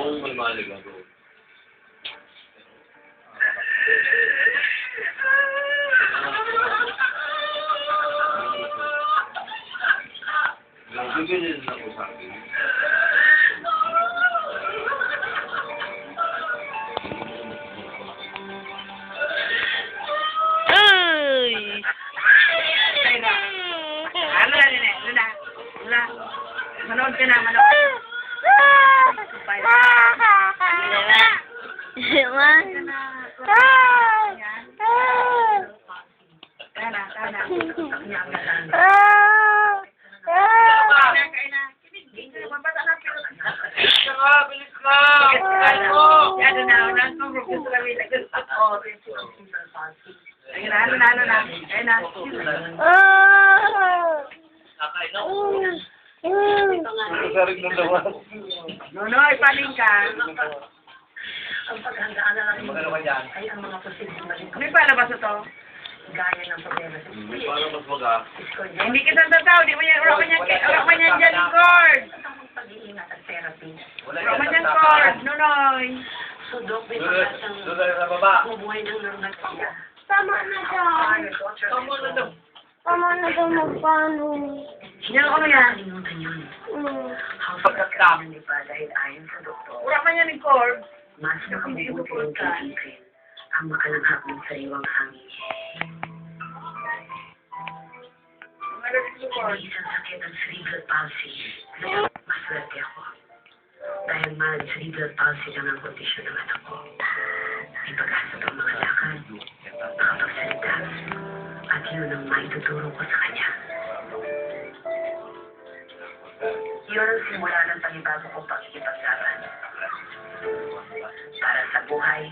kung may mahalaga doon. Bigyan na ako sa akin. Ay! Manood ka na, manood. Bilis ka! Sarig ng lawas. Nonoy, paling ka. Ang paghandaan na lang Magano ka dyan? ay ang mga posibleng maling Ano yung palabas ito? gaya ng problema sa pulis. Paano mas maga? Hindi kita tataw, di mo yan, wala ka niyan dyan cord. Ang pag-iingat at therapy. Wala ka niyan cord, Nonoy. So, Doc, may Doon pagkatang sa baba. bubuhay ng normal siya. Tama na daw. Tama na daw. Tama na daw magpaano. Yan ako yan. Kalimutan yun. Mm. Pagkakam ni pa dahil ayon sa doktor, Wala ka niyan cord. mas nakabubuti ang titipin ang makalanghap ng sariwang hangin. Hindi isang sakit ang cerebral palsy. Kaya maswerte ako. Dahil mild cerebral palsy lang ang kondisyon ng anak ko. May pag-asa pang mga lakad, makapagsalita, at yun ang maituturo ko sa kanya. Yun ang simula ng panibago kong pakikipaglaban. Para sa buhay